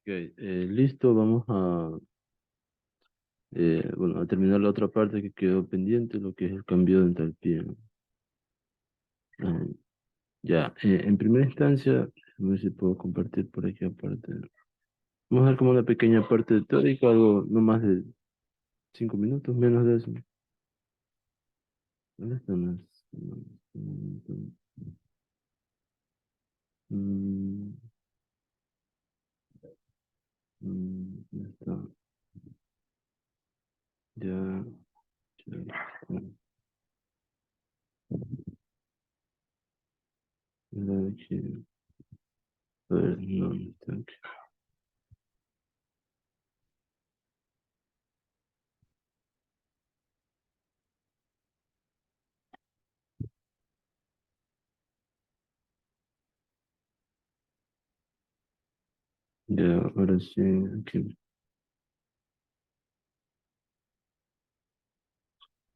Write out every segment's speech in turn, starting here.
Ok, listo, vamos bueno, a terminar la otra parte que quedó pendiente, lo que es el cambio de entalpía. Ah, ya, en primera instancia, a ver si puedo compartir por aquí aparte. Vamos a ver como una pequeña parte de teórica, algo no más de 5 minutos, menos de eso. ¿Dónde están Mm, ¿dónde está? Ya, ya, aquí. A ver, no, no está aquí. Ya, ahora sí, aquí.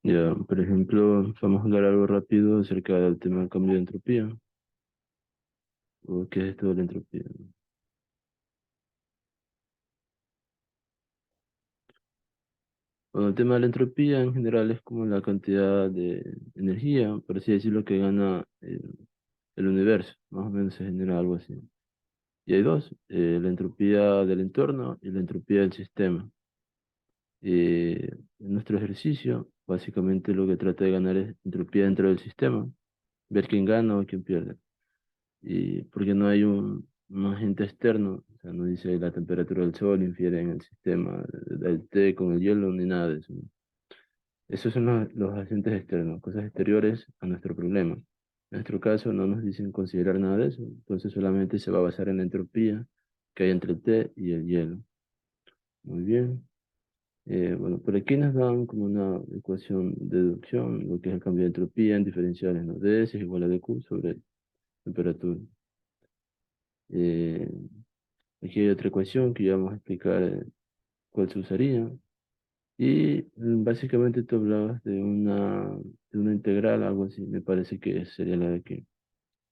Ya, por ejemplo, vamos a hablar algo rápido acerca del tema del cambio de entropía, o qué es esto de la entropía. Bueno, el tema de la entropía en general es como la cantidad de energía, por así decirlo, que gana el universo, más o menos se genera algo así. Y hay dos, la entropía del entorno y la entropía del sistema. En nuestro ejercicio, básicamente lo que trata de ganar es entropía dentro del sistema, ver quién gana o quién pierde. Y porque no hay un agente externo, o sea, no dice la temperatura del sol infiere en el sistema del té con el hielo ni nada de eso, ¿no? Esos son los agentes externos, cosas exteriores a nuestro problema. En nuestro caso no nos dicen considerar nada de eso, entonces solamente se va a basar en la entropía que hay entre el té y el hielo. Muy bien. Bueno, por aquí nos dan como una ecuación de deducción, lo que es el cambio de entropía en diferenciales, ¿no? De S es igual a dQ sobre temperatura. Eh, Aquí hay otra ecuación que ya vamos a explicar cuál se usaría. Y básicamente tú hablabas de una integral, algo así, me parece que sería la de aquí.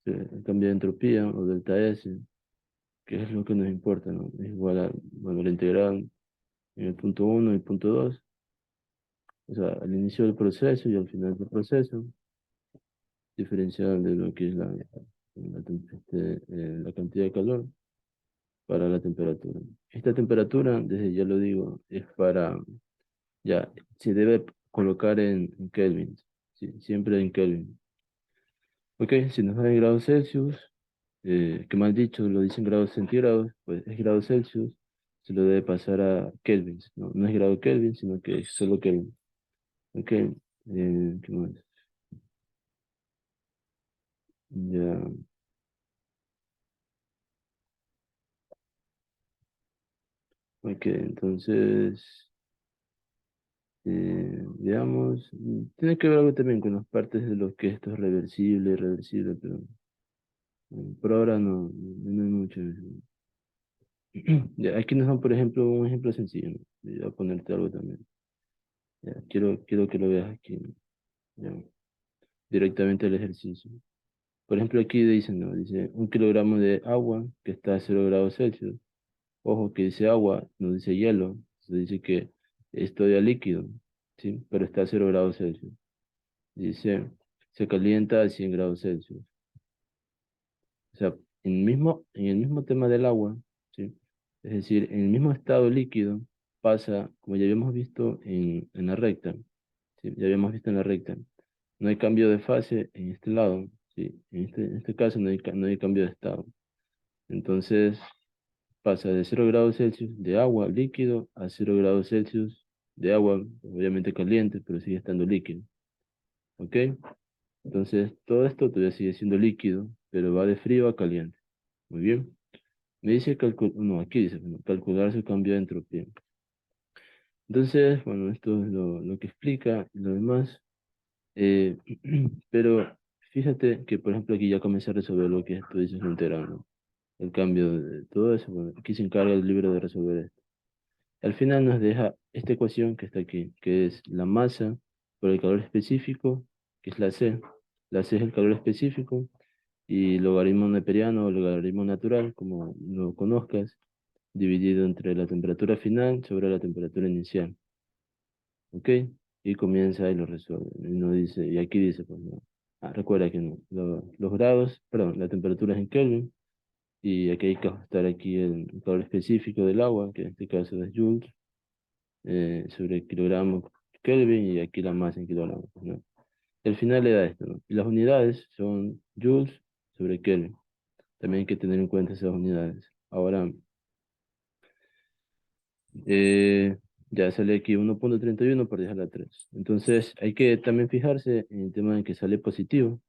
El cambio de entropía o delta S, que es lo que nos importa, ¿no? Es igual a, bueno, la integral en el punto uno y punto 2, o sea, al inicio del proceso y al final del proceso, diferencial de lo que es la cantidad de calor para la temperatura. Esta temperatura, desde ya lo digo, es para. Ya, se debe colocar en Kelvin, sí, siempre en Kelvin. Ok, si nos da en grados Celsius, que mal dicho lo dicen grados centígrados, pues es grados Celsius, se lo debe pasar a Kelvin, no, no es grado Kelvin, sino que es solo Kelvin. Ok, ¿qué más? Ya, ok, entonces, digamos, tiene que ver algo también con las partes de lo que esto es reversible, irreversible, pero por ahora no hay mucho. Ya, aquí nos dan, por ejemplo, un ejemplo sencillo, ¿no? Voy a ponerte algo también. Ya, quiero que lo veas aquí, ¿no? Ya, directamente el ejercicio. Por ejemplo, aquí dicen, ¿no? Dice 1 kilogramo de agua que está a 0 grados Celsius. Ojo que dice agua, no dice hielo. Se dice que es todavía líquido, ¿sí? Pero está a 0 grados Celsius. Dice, se calienta a 100 grados Celsius. O sea, en el mismo tema del agua, ¿sí? Es decir, en el mismo estado líquido pasa, como ya habíamos visto en la recta, ¿sí? Ya habíamos visto en la recta. No hay cambio de fase en este lado, ¿sí? En este caso no hay cambio de estado. Entonces pasa de 0 grados Celsius de agua líquido a 0 grados Celsius de agua, obviamente caliente, pero sigue estando líquido. ¿Ok? Entonces todo esto todavía sigue siendo líquido, pero va de frío a caliente. Muy bien. Me dice no, aquí dice, bueno, calcular su cambio de entropía. Entonces, bueno, esto es lo que explica y lo demás. Eh, pero fíjate que, por ejemplo, aquí ya comencé a resolver lo que tú dices integral, ¿no? El cambio de todo eso. Bueno, aquí se encarga el libro de resolver esto. Al final nos deja esta ecuación que está aquí, que es la masa por el calor específico, que es la C. La C es el calor específico y logaritmo neperiano o logaritmo natural, como lo conozcas, dividido entre la temperatura final sobre la temperatura inicial. ¿Ok? Y comienza y lo resuelve. Y no dice, y aquí dice, pues no. Ah, recuerda que no. Los grados, perdón, la temperatura es en Kelvin. Y aquí hay que ajustar aquí el calor específico del agua, que en este caso es joules, sobre kilogramos Kelvin, y aquí la masa en kilogramos, pues, ¿no? El final le da esto, ¿no? Y las unidades son joules sobre Kelvin. También hay que tener en cuenta esas unidades. Ahora, eh, ya sale aquí 1,31 por 10 a la 3. Entonces, hay que también fijarse en el tema de que sale positivo,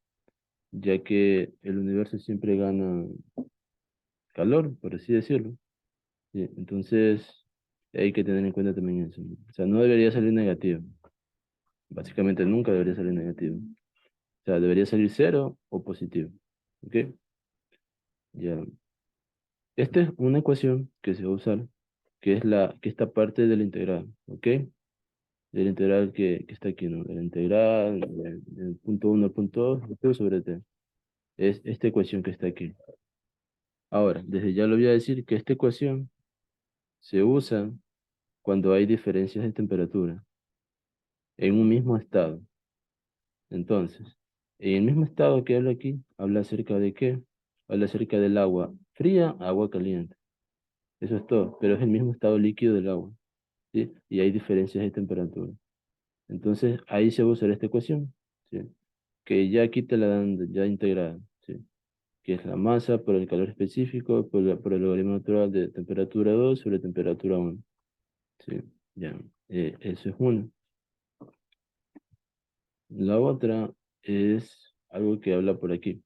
ya que el universo siempre gana calor, por así decirlo. ¿Sí? Entonces, hay que tener en cuenta también eso, ¿no? O sea, no debería salir negativo. Básicamente nunca debería salir negativo. O sea, debería salir cero o positivo. ¿Ok? Ya. Esta es una ecuación que se va a usar, que es que esta parte de la integral. ¿Ok? De la integral que está aquí, ¿no? De la integral del punto 1 al punto 2, Q sobre T. Es esta ecuación que está aquí. Ahora, desde ya lo voy a decir que esta ecuación se usa cuando hay diferencias de temperatura en un mismo estado. Entonces, en el mismo estado que habla aquí, habla acerca de qué? Habla acerca del agua fría, agua caliente. Eso es todo, pero es el mismo estado líquido del agua, ¿sí? Y hay diferencias de temperatura. Entonces, ahí se va a usar esta ecuación, ¿sí? Que ya aquí te la dan ya integrada, ¿sí? Que es la masa por el calor específico por el logaritmo natural de temperatura 2 sobre temperatura 1, ¿sí? Ya, eso es uno. La otra es algo que habla por aquí,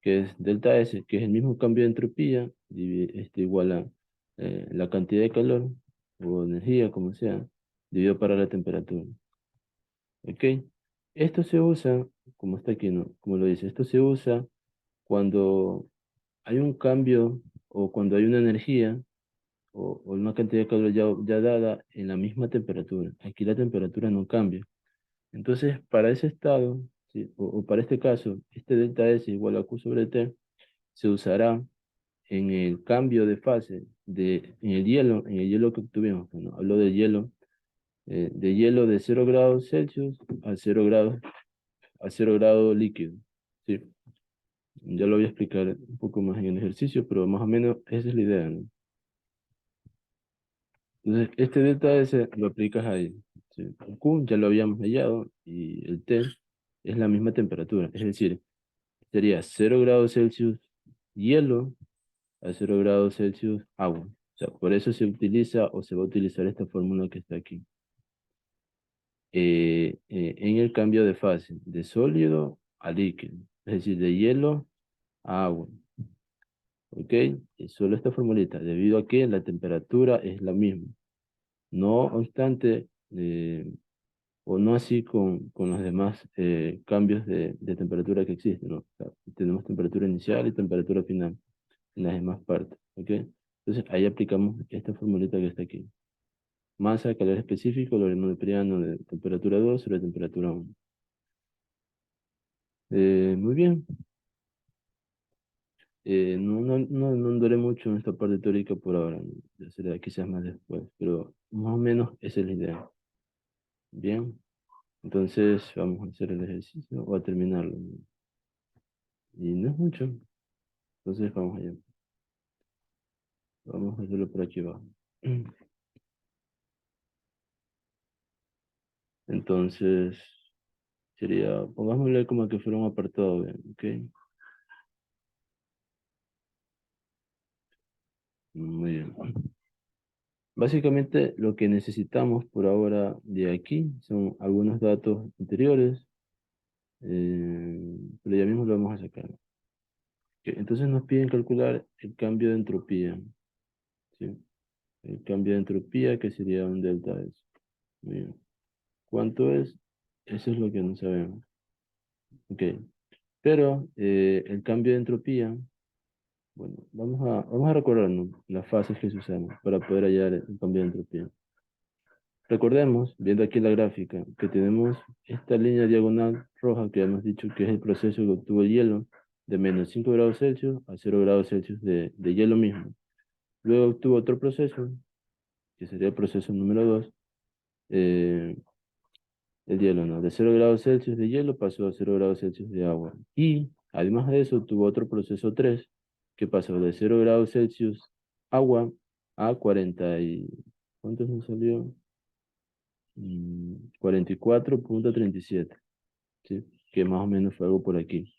que es delta S, que es el mismo cambio de entropía, igual a la cantidad de calor o energía, como sea, dividido para la temperatura. ¿Ok? Esto se usa, como está aquí, ¿no? Como lo dice, esto se usa cuando hay un cambio o cuando hay una energía o una cantidad de calor ya dada en la misma temperatura. Aquí la temperatura no cambia. Entonces, para ese estado, ¿sí? O para este caso, este delta S igual a Q sobre T se usará en el cambio de fase en el hielo que obtuvimos. Bueno, hablo de hielo de 0 grados Celsius a 0 grado líquido. ¿Sí? Ya lo voy a explicar un poco más en el ejercicio, pero más o menos esa es la idea, ¿no? Entonces, este delta S lo aplicas ahí. ¿Sí? El Q ya lo habíamos hallado y el T es la misma temperatura. Es decir, sería 0 grados Celsius hielo a 0 grados Celsius agua. O sea, por eso se utiliza o se va a utilizar esta fórmula que está aquí. En el cambio de fase, de sólido a líquido. Es decir, de hielo a agua. ¿Ok? Y solo esta formulita, debido a que la temperatura es la misma. No obstante, o no así con los demás cambios de temperatura que existen, ¿no? O sea, tenemos temperatura inicial y temperatura final en las demás partes, ¿ok? Entonces ahí aplicamos esta formulita que está aquí. Masa, calor específico, logaritmo neperiano de temperatura 2 sobre temperatura 1. Muy bien. No andaré mucho en esta parte teórica por ahora, ¿no? Ya será quizás más después, pero más o menos esa es la idea. Bien, entonces vamos a hacer el ejercicio o a terminarlo, ¿no? Y no es mucho, entonces vamos allá. Vamos a hacerlo por aquí abajo. Entonces, sería, pongámosle como que fuera un apartado, bien, ¿ok? Muy bien. Básicamente lo que necesitamos por ahora de aquí son algunos datos anteriores, pero ya mismo lo vamos a sacar. Ok, entonces nos piden calcular el cambio de entropía, ¿sí? El cambio de entropía que sería un delta S. Muy bien. ¿Cuánto es? Eso es lo que no sabemos. Ok, pero el cambio de entropía, bueno, vamos a recordarnos las fases que se usan para poder hallar el cambio de entropía. Recordemos, viendo aquí la gráfica, que tenemos esta línea diagonal roja que hemos dicho que es el proceso que obtuvo el hielo de menos 5 grados Celsius a 0 grados Celsius de hielo mismo. Luego tuvo otro proceso, que sería el proceso número 2. El hielo, ¿no? De 0 °C de hielo pasó a 0 °C de agua. Y además de eso, tuvo otro proceso 3 que pasó de 0 °C agua a 40 y... ¿Cuánto nos salió? 44,37, ¿sí? Que más o menos fue algo por aquí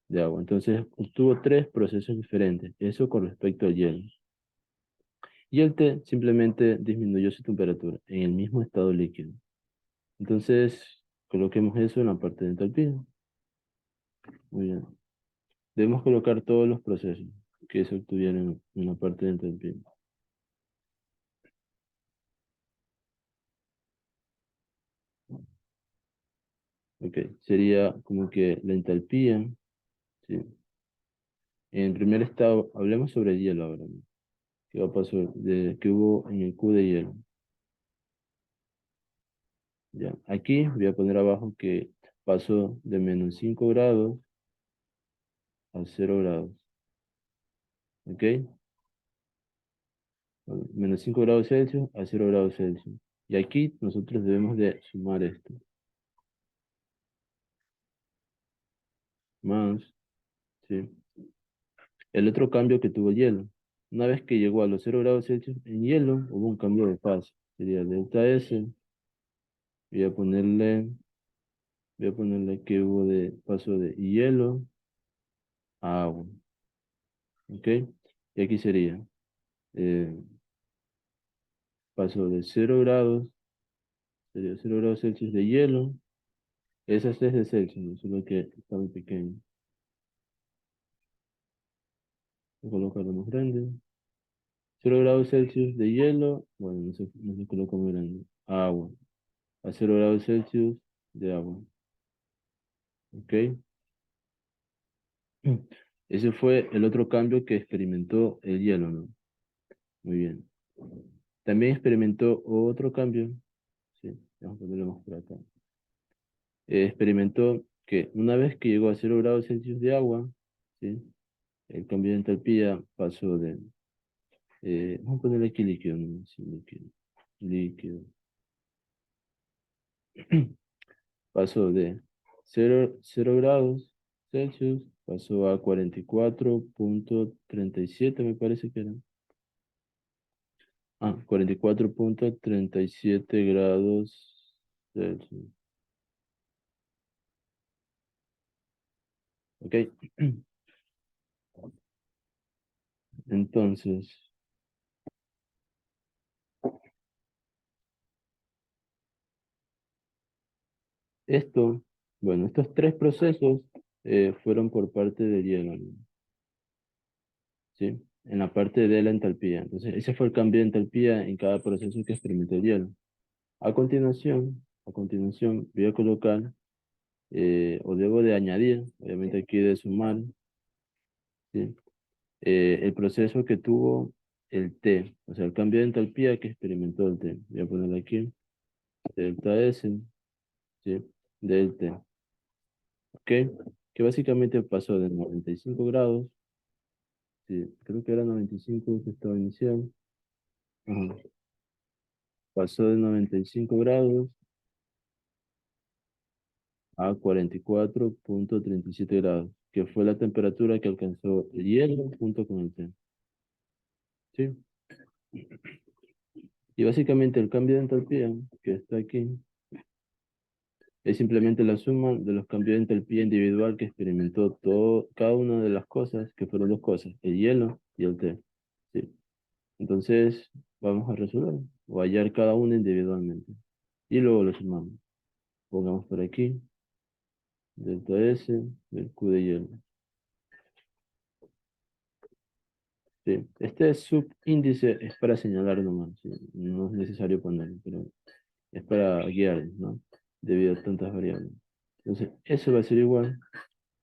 de agua. Entonces, tuvo tres procesos diferentes. Eso con respecto al hielo. Y el té simplemente disminuyó su temperatura en el mismo estado líquido. Entonces, coloquemos eso en la parte de entalpía. Muy bien. Debemos colocar todos los procesos que se obtuvieron en la parte de entalpía. Ok, sería como que la entalpía, ¿sí? En primer estado, hablemos sobre el hielo ahora, ¿no? ¿Qué va a pasar de que hubo en el Q de hielo? Ya, aquí voy a poner abajo que pasó de -5 grados a 0 grados, ¿ok? Bueno, -5 °C a 0 °C. Y aquí nosotros debemos de sumar esto, más, ¿sí? El otro cambio que tuvo el hielo. Una vez que llegó a los 0 °C en hielo, hubo un cambio de fase. Sería delta S. Voy a ponerle, voy a ponerle que hubo de paso de hielo a agua. ¿Ok? Y aquí sería eh, paso de 0 grados, sería 0 °C de hielo. Esa es de Celsius, ¿no? Solo que está muy pequeño. Voy a colocarlo más grande. 0 °C de hielo, bueno, no se coloca muy grande. Agua. A 0 °C de agua. ¿Ok? Ese fue el otro cambio que experimentó el hielo, ¿no? Muy bien. También experimentó otro cambio, sí, vamos a ponerlo más por acá. Experimentó que una vez que llegó a 0 °C de agua, ¿sí? El cambio de entalpía pasó de, vamos a ponerle aquí líquido, ¿no? Sí, líquido, líquido. Pasó de 0 grados Celsius, pasó a 44,37 me parece que era. 44,37 °C. Ok. Entonces, esto, bueno, estos tres procesos fueron por parte del hielo, ¿no? ¿Sí? En la parte de la entalpía. Entonces, ese fue el cambio de entalpía en cada proceso que experimentó el hielo. A continuación, voy a colocar, o debo de añadir, obviamente aquí de sumar, ¿sí? El proceso que tuvo el T, o sea, el cambio de entalpía que experimentó el T. Voy a ponerle aquí, delta S, ¿sí? Del T, ¿ok? Que básicamente pasó de 95 grados, sí, creo que era 95 que estaba inicial, ajá, pasó de 95 grados a 44,37 grados, que fue la temperatura que alcanzó el hielo junto con el té, ¿sí? Y básicamente el cambio de entalpía que está aquí es simplemente la suma de los cambios de entalpía individual que experimentó cada una de las cosas, que fueron dos cosas, el hielo y el té, ¿sí? Entonces, vamos a resolver o hallar cada una individualmente. Y luego lo sumamos. Pongamos por aquí, delta S del Q de hielo. Sí. Este subíndice es para señalar nomás, ¿sí? No es necesario ponerlo, pero es para guiar, ¿no? Debido a tantas variables. Entonces, eso va a ser igual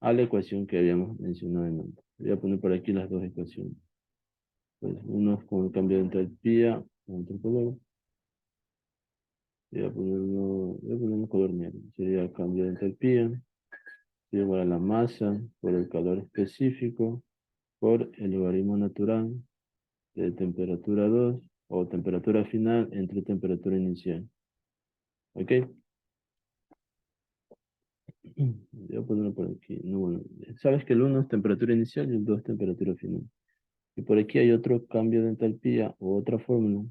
a la ecuación que habíamos mencionado antes. Voy a poner por aquí las dos ecuaciones. Pues uno con el cambio de entalpía, otro color. Voy a poner un color negro. Sería el cambio de entalpía. Sería igual a la masa por el calor específico por el logaritmo natural de temperatura 2 o temperatura final entre temperatura inicial. ¿Ok? Voy a ponerlo por aquí. No, bueno, sabes que el uno es temperatura inicial y el 2 es temperatura final. Y por aquí hay otro cambio de entalpía o otra fórmula,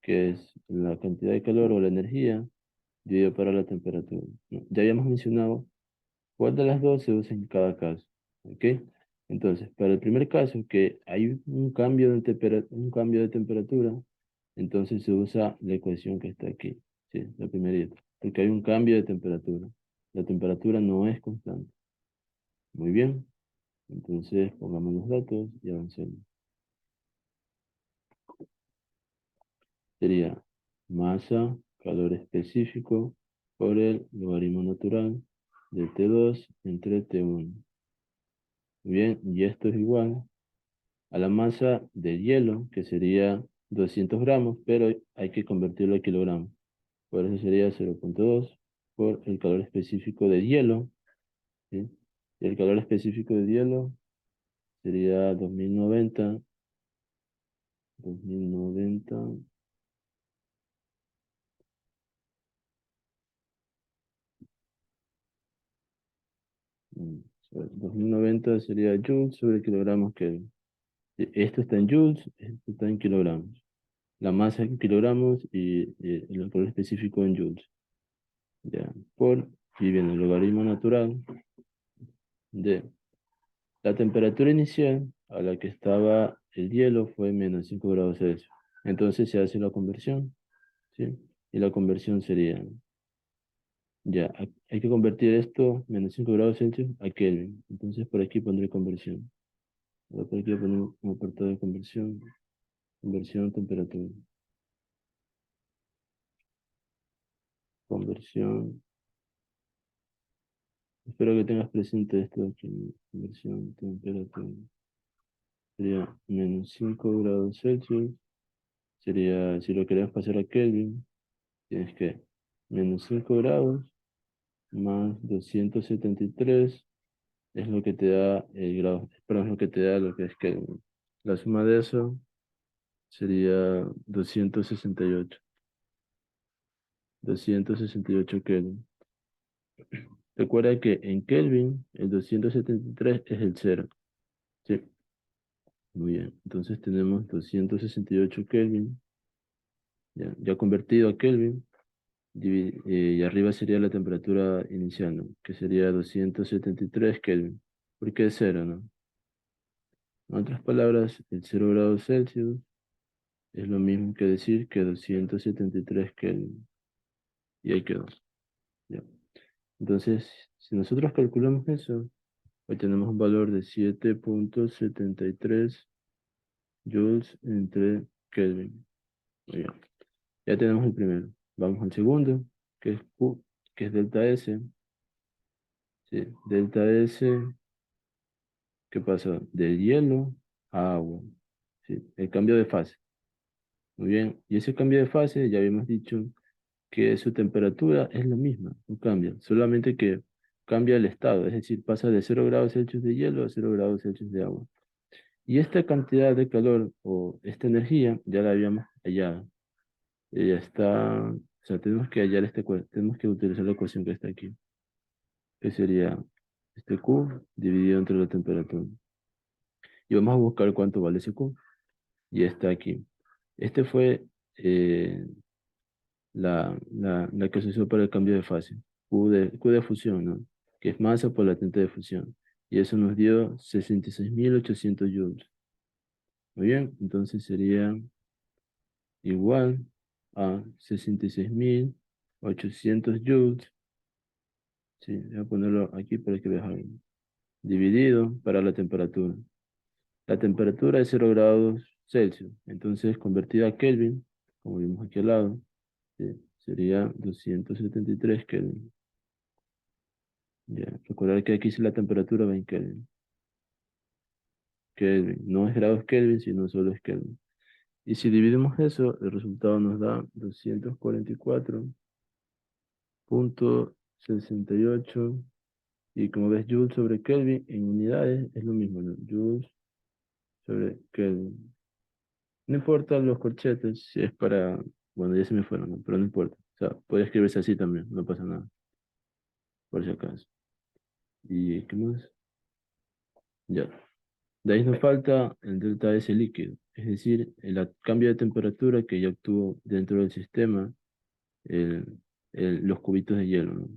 que es la cantidad de calor o la energía dividido para la temperatura, ¿no? Ya habíamos mencionado cuál de las dos se usa en cada caso. ¿Ok? Entonces, para el primer caso, que hay un cambio de temperatura, entonces se usa la ecuación que está aquí. Sí, la primerita. Porque hay un cambio de temperatura. La temperatura no es constante. Muy bien. Entonces, pongamos los datos y avancemos. Sería masa, calor específico, por el logaritmo natural de T2 entre T1. Muy bien, y esto es igual a la masa del hielo, que sería 200 gramos, pero hay que convertirlo a kilogramos. Por eso sería 0,2 por el calor específico del hielo, ¿sí? Y el calor específico del hielo sería 2090, mm, 2090 sería joules sobre kilogramos Kelvin. Esto está en joules, esto está en kilogramos. La masa en kilogramos y el calor específico en joules. Ya, por, y viene el logaritmo natural de la temperatura inicial a la que estaba el hielo fue menos 5 grados Celsius. Entonces se hace la conversión, ¿sí? Y la conversión sería, ya, hay que convertir esto, menos 5 grados Celsius, a Kelvin. Entonces por aquí pondré conversión. Ahora por aquí voy a poner un apartado de conversión, conversión, temperatura, conversión. Espero que tengas presente esto aquí, conversión, temperatura. Sería menos 5 grados Celsius. Sería, si lo queremos pasar a Kelvin, tienes que menos 5 grados más 273 es lo que te da el grado, perdón, es lo que te da lo que es Kelvin. La suma de eso sería 268 Kelvin. Recuerda que en Kelvin el 273 es el cero. Sí, muy bien. Entonces tenemos 268 Kelvin, ya convertido a Kelvin. Y arriba sería la temperatura inicial, ¿no? Que sería 273 Kelvin. ¿Por qué cero, no? En otras palabras, el 0 grados Celsius es lo mismo que decir que 273 Kelvin. Y ahí quedó. Ya. Entonces, si nosotros calculamos eso, hoy tenemos un valor de 7,73 joules entre Kelvin. Muy bien. Ya tenemos el primero. Vamos al segundo, que es Q, que es delta S. Sí, delta S. ¿Qué pasa? Del hielo a agua. ¿Sí? El cambio de fase. Muy bien. Y ese cambio de fase, ya habíamos dicho que su temperatura es la misma, no cambia. Solamente que cambia el estado. Es decir, pasa de 0 grados Celsius de hielo a 0 grados Celsius de agua. Y esta cantidad de calor o esta energía ya la habíamos hallado. Ella está. O sea, tenemos que hallar tenemos que utilizar la ecuación que está aquí. Que sería este Q dividido entre la temperatura. Y vamos a buscar cuánto vale ese Q. Y está aquí. Este fue la que se usó para el cambio de fase, Q de fusión, ¿no? Que es masa por latente de fusión. Y eso nos dio 66.800 joules. Muy bien, entonces sería igual a 66.800 joules. Sí, voy a ponerlo aquí para que veas algo. Dividido para la temperatura. La temperatura es 0 grados Celsius. Entonces, convertida a Kelvin, como vimos aquí al lado, sí, sería 273 Kelvin. Ya, recordar que aquí sí la temperatura va en Kelvin. Kelvin, no es grados Kelvin, sino solo es Kelvin. Y si dividimos eso, el resultado nos da 244,68. Y como ves, Joule sobre Kelvin en unidades es lo mismo, ¿no? Joules sobre Kelvin. No importa los corchetes, si es para... Bueno, ya se me fueron, ¿no? Pero no importa. O sea, puede escribirse así también, no pasa nada, por si acaso. ¿Y qué más? Ya. De ahí nos falta el delta S líquido, es decir, el cambio de temperatura que ya obtuvo dentro del sistema el, los cubitos de hielo, ¿no?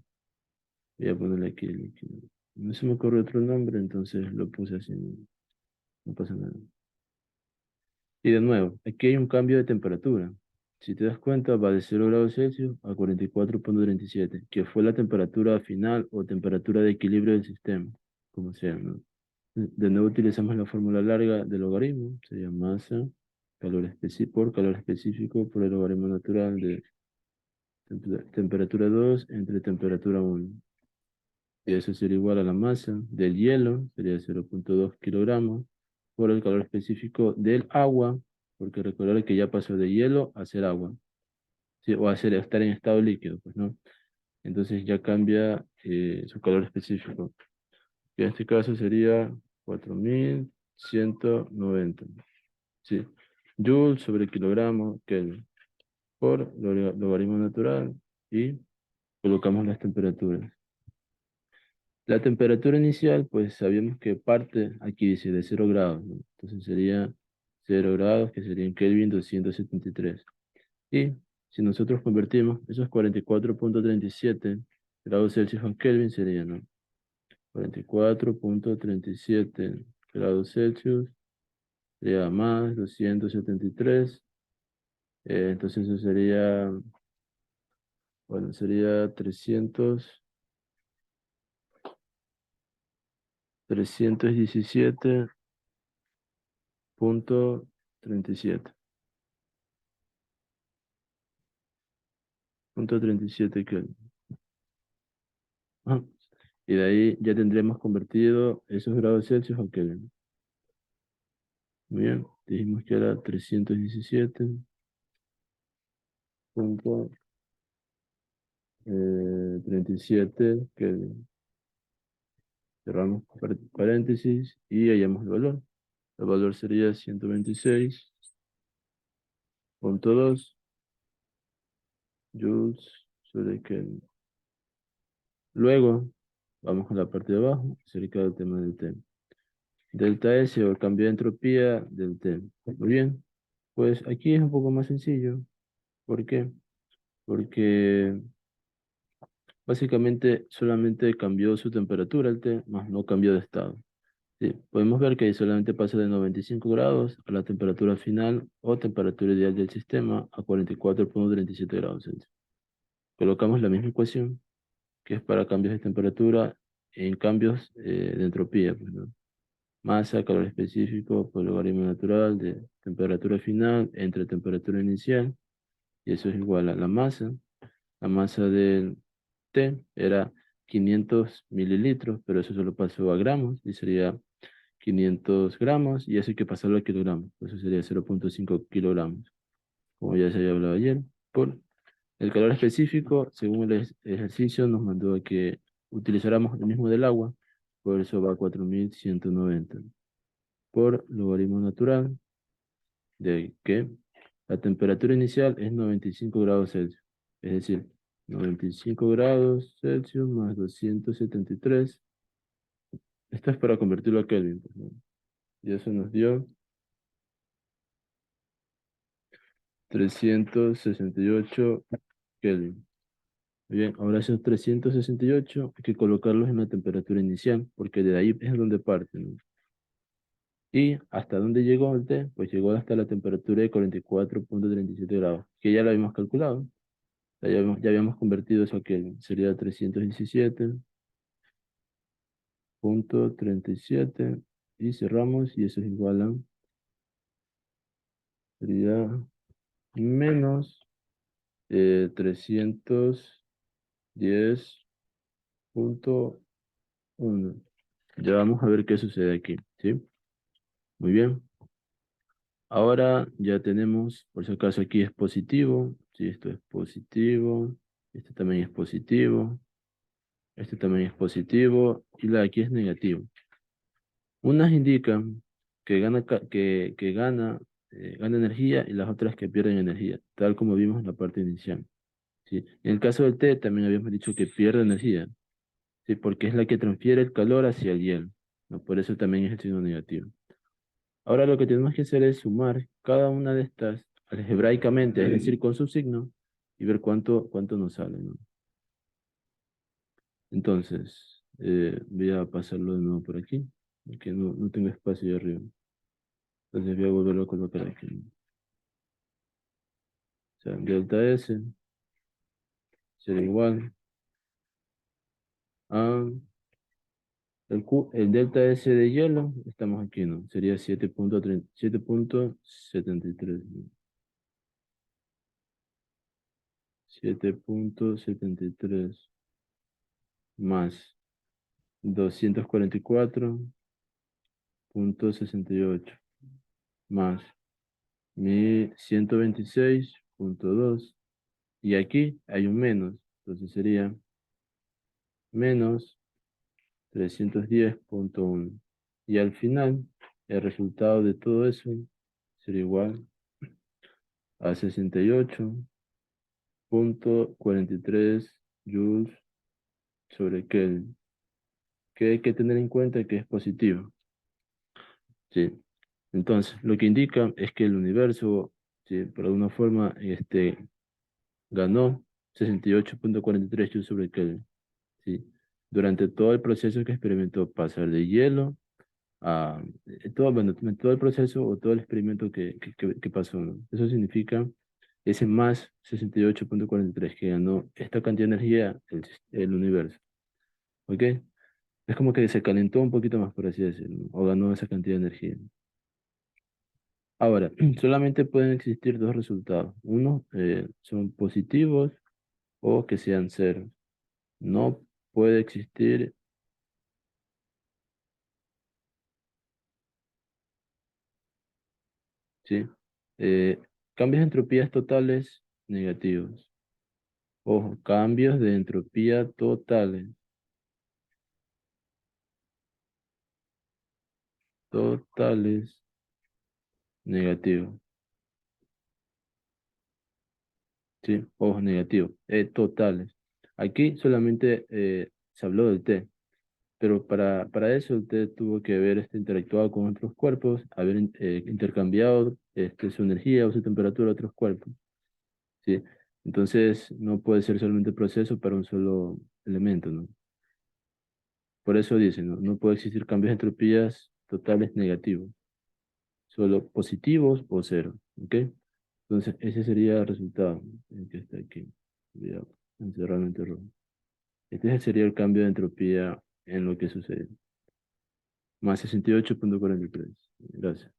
Voy a ponerle aquí el líquido. No se me ocurre otro nombre, entonces lo puse así, no, no pasa nada. Y de nuevo, aquí hay un cambio de temperatura. Si te das cuenta, va de 0 °C a 44,37, que fue la temperatura final o temperatura de equilibrio del sistema, como sea, ¿no? De nuevo utilizamos la fórmula larga del logaritmo, sería masa por calor específico por el logaritmo natural de temperatura 2 entre temperatura 1. Y eso sería igual a la masa del hielo, sería 0,2 kilogramos, por el calor específico del agua, porque recordar que ya pasó de hielo a ser agua, ¿sí? O a estar en estado líquido, pues, ¿no? Entonces ya cambia su calor específico. Y en este caso sería 4190. Sí. Joule sobre kilogramo Kelvin por logaritmo natural y colocamos las temperaturas. La temperatura inicial, pues sabíamos que parte, aquí dice, de 0 grados, ¿no? Entonces sería 0 grados, que sería en Kelvin 273. Y si nosotros convertimos esos 44,37 grados Celsius en Kelvin, sería, ¿no? 44,37 grados Celsius sería más 273. Entonces eso sería, bueno, sería 317,37. Punto 37 Kelvin. Ajá. Y de ahí ya tendremos convertido esos grados Celsius a Kelvin. Muy bien, dijimos que era 317,37 Kelvin. Cerramos paréntesis y hallamos el valor. El valor sería 126,2 joules sobre Kelvin. Luego, vamos a la parte de abajo, acerca del tema del tema. Delta S o el cambio de entropía del T. Muy bien, pues aquí es un poco más sencillo. ¿Por qué? Porque básicamente solamente cambió su temperatura el T, más no cambió de estado. Sí, podemos ver que solamente pasa de 95 grados a la temperatura final o temperatura ideal del sistema a 44,37 grados Celsius. Colocamos la misma ecuación, que es para cambios de temperatura en cambios de entropía, pues, ¿no? Masa, calor específico por logaritmo natural de temperatura final entre temperatura inicial, y eso es igual a la masa. La masa del T era 500 mililitros, pero eso solo pasó a gramos, y sería 500 gramos, y eso hay que pasarlo a kilogramos, eso sería 0,5 kilogramos, como ya se había hablado ayer, por el calor específico, según el ejercicio, nos mandó a que utilizáramos el mismo del agua, por eso va a 4190 por logaritmo natural de que la temperatura inicial es 95 grados Celsius. Es decir, 95 grados Celsius más 273. Esto es para convertirlo a Kelvin, pues, ¿no? Y eso nos dio 368 Kelvin. Muy bien, ahora esos 368 hay que colocarlos en la temperatura inicial, porque de ahí es donde parte, ¿no? ¿Y hasta dónde llegó el T? Pues llegó hasta la temperatura de 44,37 grados, que ya lo habíamos calculado. Ya habíamos convertido eso a Kelvin. Sería 317,37 y cerramos y eso es igual a, sería menos 310,1. Ya vamos a ver qué sucede aquí, ¿sí? Muy bien. Ahora ya tenemos, por si acaso aquí es positivo, sí, esto es positivo, este también es positivo, este también es positivo y la de aquí es negativo. Unas indican que gana gana energía y las otras que pierden energía, tal como vimos en la parte inicial. ¿Sí? En el caso del té también habíamos dicho que pierde energía, ¿sí? Porque es la que transfiere el calor hacia el hielo, ¿no? Por eso también es el signo negativo. Ahora lo que tenemos que hacer es sumar cada una de estas algebraicamente, es decir, con su signo, y ver cuánto nos sale, ¿no? Entonces, voy a pasarlo de nuevo por aquí, porque no tengo espacio ahí arriba. Entonces voy a volverlo a colocar aquí, ¿no? O sea, delta S será igual a el delta S de hielo, estamos aquí, ¿no? Sería 7.73, ¿no? 7.73 más 244.68 más 1126.2 y aquí hay un menos, entonces sería menos 310.1 y al final el resultado de todo eso será igual a 68.43 joules sobre Kelvin, que hay que tener en cuenta que es positivo, ¿sí? Entonces, lo que indica es que el universo, ¿sí? Por alguna forma, ganó 68.43 joules sobre Kelvin, ¿sí? Durante todo el proceso que experimentó pasar de hielo a bueno, todo el proceso o todo el experimento que pasó, ¿no? Eso significa ese más 68.43 que ganó esta cantidad de energía el universo, ¿ok? Es como que se calentó un poquito más, por así decirlo, ¿no? O ganó esa cantidad de energía. Ahora, solamente pueden existir dos resultados. Uno, son positivos o que sean ceros. No puede existir, ¿sí? Eh, cambios de entropías totales negativos. Ojo, cambios de entropía totales. Totales negativos. ¿Sí? Ojo, negativo. Totales. Aquí solamente se habló del T. Pero para eso usted tuvo que haber interactuado con otros cuerpos, haber intercambiado su energía o su temperatura a otros cuerpos, ¿sí? Entonces no puede ser solamente proceso para un solo elemento, ¿no? Por eso dice, ¿no? No puede existir cambios de entropías totales negativos, solo positivos o cero, ¿ok? Entonces ese sería el resultado, el que está aquí. Voy a encerrarlo en rojo. Este sería el cambio de entropía en lo que sucede. Más 68.43. Gracias.